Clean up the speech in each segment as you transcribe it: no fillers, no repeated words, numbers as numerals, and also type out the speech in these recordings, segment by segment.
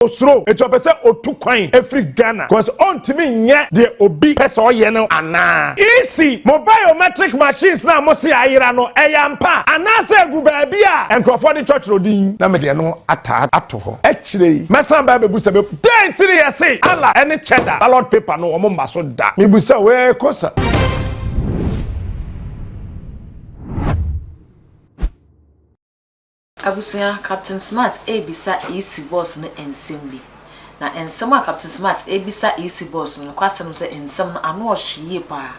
osro etopese otukwan every Ghana because on timi nye de obi pese oye no ana easy mobile metric machines na mo se ayira no eyampa ana se gu ba bia enkrofo de church rodin na me de no ata ato ho ekire mesan ba bebu se be den tiri yesi ala any cheddar ballot paper no omo maso da me bu se we kosa Abusuya Captain Smart ebisa easy boss no ensem bi na ensem a Captain Smart ebisa easy boss no kwasem se ensem no ano ohye pa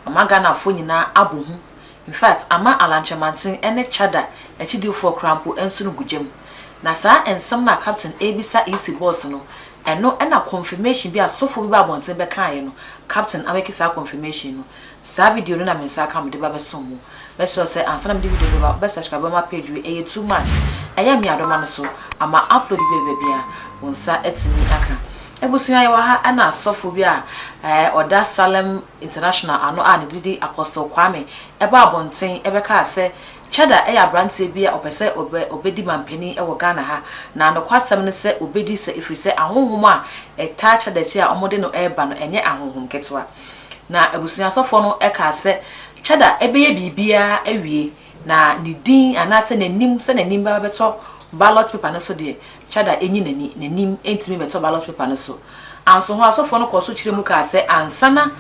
amaga na afo nyina abohu in fact ama Kyeremanteng ene chada echidi for crampo enso no gugem na sa ensem na Captain ebisa easy boss no eno ena confirmation bi asofo bi babonten be kan no Captain aweki sa confirmation no sa video no na mensa kam de ba besom mo let's say answer them video about best subscribe my page we too much I am me adoma no so ama upload baby a wonsa etimi aka ebusuya ya ha ana asofo bi a oda Salem International ano a ne didi Apostle Kwame eba abonten ebeka ase chada brandse bi a opese obedi mampeni e wo Ghana ha na no kwasem ne se obedi se ifri se ahonhom a eta chada chi a omode no eba no enye ahonhom ketwa na ebusuya asofo no eka ase chada ebeye bibia awie na ni din anase nanim se nanim ba beto ballot paper no so de chada enyi nanim entimi beto ballot paper no so anso ho asofo no koso kiremu ka se ansana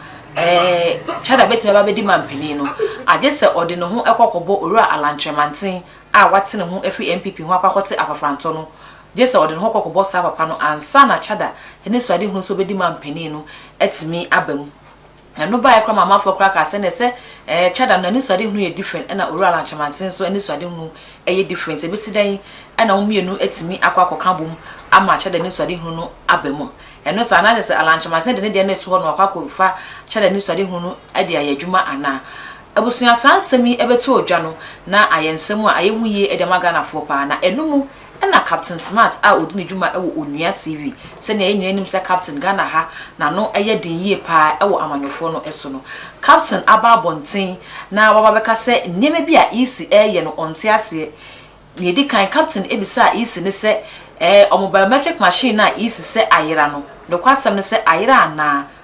chada betimi ba bedi mampeni no aje se ode no ho ekokobo owura Kyeremanteng a wate ne ho afri MPP ho akwakote afafranto no je se ode no ho kokobo sa papa no ansana chada ene so ade hu so bedi mampeni no etimi abam no buy kwama mafo kraka se ne se chada no ni so ade hu ye different na owura Kyeremanteng so eni so ade hu ye different e besi dan na omienu etimi akwakoka bom ama chada ni so ade hu no abemu eno sa na se Kyeremanteng de ne to ho no akwakofa chada ni so ade hu no ade ayadwuma ana abusuya sansemi ebeto odwa no na ayensem a ayehu ye edemaga na fo pa na enumu na Captain Smart a odini dwuma ewo onua TV se na enyi anim se Captain Ghana ha na no eye den yie pa ewo amanyofo no eso no Captain aba bonten na wababeka se nieme bi a easy eye no onte ase ne di kan Captain ebisa easy ne se biometric machine na easy se ayira no do kwasem ne se ayira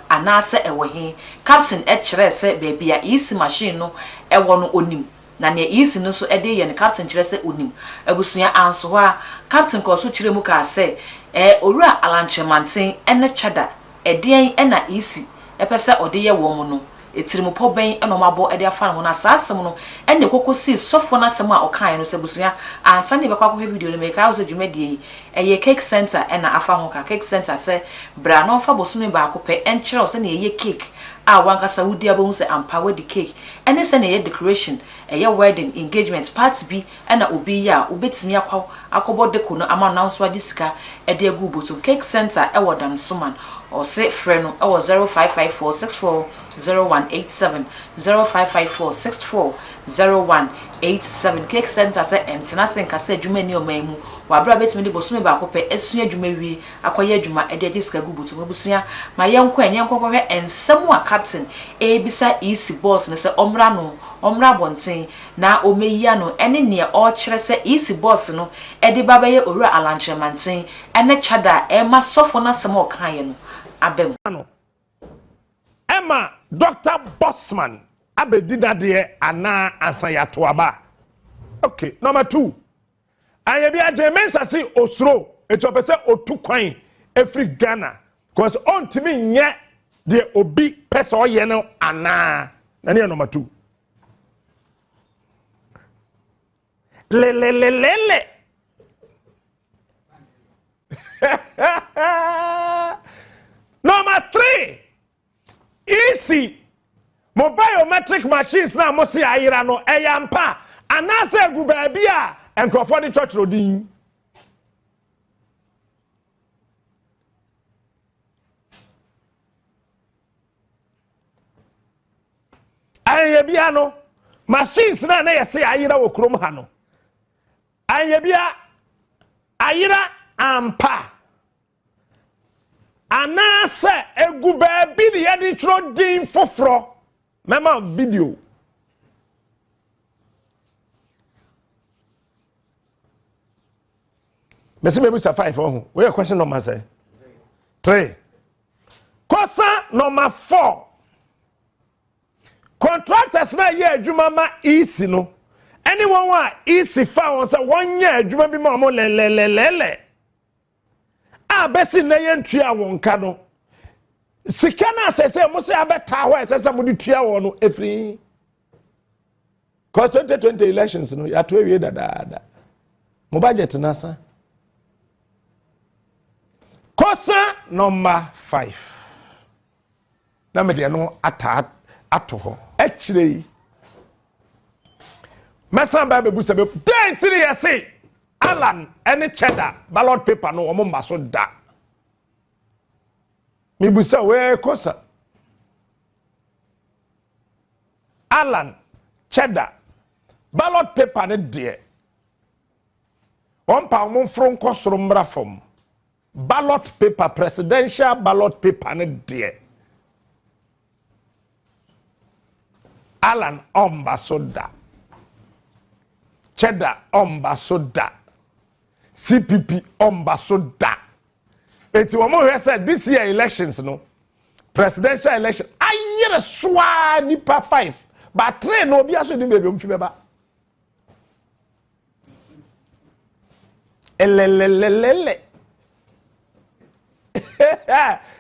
ana se ewo he Captain kire se baby a easy machine no ewo no onim na ne easy no so ede ye ne Captain kire se onim abusuya anso ho a Captain ko so kire mu ka se owura Kyeremanteng ene chada ede en na easy epese ode ye wo mu no etirimu poben eno mabo ede afa no na sasem no ene kokosi sofo na asem a okan no se busuya ansa ne bekwa ko video no make house dwumadie eye cake center ena afa ho ka cake center se bra no fa bosumi ba ko pe enchire se na eye cake a wanka Saudi abon se ampa the cake ene se na eye decoration eye wedding engagement party bi ena obi ya obetimi akwa akobo deco no ama na nso adisika ede agu botum cake center e wodan soman or say friend no 0554640187 0554640187 cake center say entena sen ka say adwuma ni omanmu wa bra betimi de bosome ba ko pe esua adwuma wi akoye adwuma ede adisika gu botum abusua ma yenko hwe ensem a Captain ebisa easy boss no say omra bonten na omeya no ene ne o kire se easy boss no ede baba ye owura Kyeremanteng ene chada ema sofo na sem o kan ye no abem Emma Dr. Bossman abedida de ana asayato aba okay number 2 ayebi ajemensa si osro etopese otukwan every Ghana because on timi nye de obi pese oye no ana na ne number 2 le number 3 easy mobile metric machines na mo se ayira no eyampa anase egu ba bia enkrofo de church rodin ayebia no machines na yese ayira wo krom ha no ayebia ayira ampa anase egu ba bi de yedi rodin foforo mema video Mesi me busa 5 oh. Where question number say? 3. Question number 4. Contractors na ye adwuma ma easy no. Anyone wa easy fa won say won ye adwuma bi ma mo lelelelele. A besi na ye ntua won ka no. Sika na sese mo se abeta ho sese mo di tua won no efri. Cause 2020 elections no ya to ewie dada. Mo budget na sa. Question number 5. Na me de no ato ho. Actually, Messan Baby Busabe, day 3 years say, Alan, any cheddar, ballot paper, no woman maso da. Me busa we kosa. Alan, cheddar, ballot paper, ne dear. 1 pound mon from Kosrumbra from ballot paper, presidential ballot paper, ne dear. Alan Ombasoda. Cheddar Ombasoda. CPP Ombasoda. Eti womo said this year elections no. Presidential election. Ayere swa nipa 5. But 3 no bi aso di baby omfi beba. Elelelelele.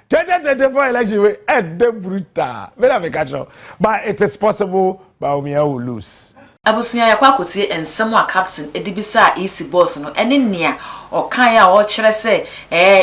2024 election we brutal. But it is possible Baumia will lose. Abusunya yakwa kotie ensem a captain edibisa isi boss no ene nea okan ya o kire se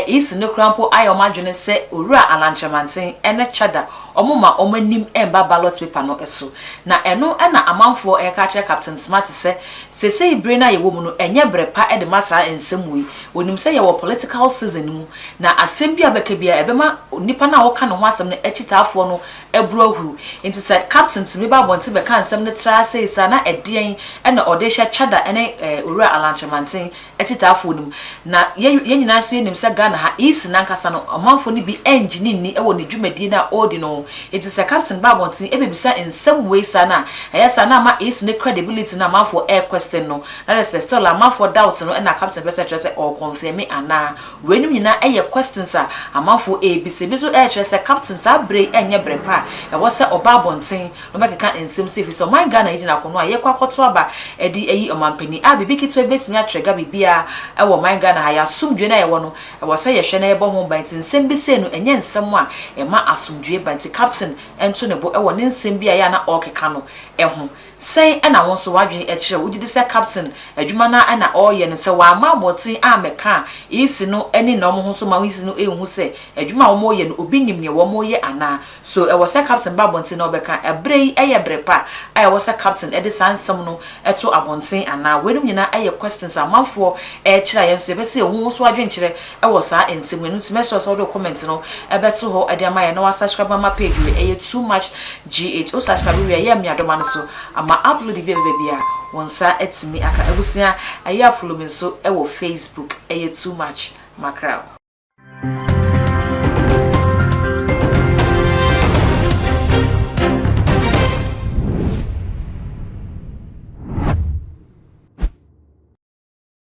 isi ne krampo ayomadwene se owura Kyeremanteng ene chada omuma omanim emba ballot paper no eso na eno na amanfo ka kire captain smart se sese ibre na yewo mu no enye brepa ede masa ensem wi onim se ye wo political season mu na asem bia beka bia ebema nipa na wo ka no ho asem ne ekitaafo no ebru ahuru into said captain me ba bonte beka ensem ne tra se isa na edien ena odesha chada ene owura Kyeremanteng ekitaafo num na ye nyina so enim se Ghana ha isi nankasa no amanfo ni bi engineer ni ewo ne dwumadi na odi no it is a captain babontin ebebisa in some way sana ayesa na ma isi ne credibility na amanfo question no that is still amanfo doubt no na captain be say or confirm ana wenim nyina questions a amanfo ebise bi so say captain sa bre enye brepa e wo se obabontin no make kan ensem safe so man Ghana edi na kono a ye kwakoto aba edi eyi omampani a bibi kitwe betimi atrega bibia e wo man Ghana ha ya asumdwe na ye wo no e wo se ye hwe na ye bo ho banti nsem bi se no enye nsem a e ma asumdwe banti captain ento ne bo e wo ne nsem bi ya na okeka no e ho say na won so wadwen e kire wugidi se captain adwuma na na oye ne se wa ma motin ameka isi no eni na omo ho so ma isi no ehu se adwuma wo mo ye no obi nim ne wo mo ye ana so e wo se captain babontin na obeka ebrei eye brepa e wo se captain e de sansem no eto abontin ana wenum nyina eye questions amanfo e kire yen so e be se hu so wadwen kire e wo sa ensem wenu ti message so do comment no e beto ho e de amaye na wa subscribe ma page we eye too much gh o subscribe we ye mi adoma no so ma upload the baby wonsa etimi aka abusia ayi afolo me so e wo Facebook too much macra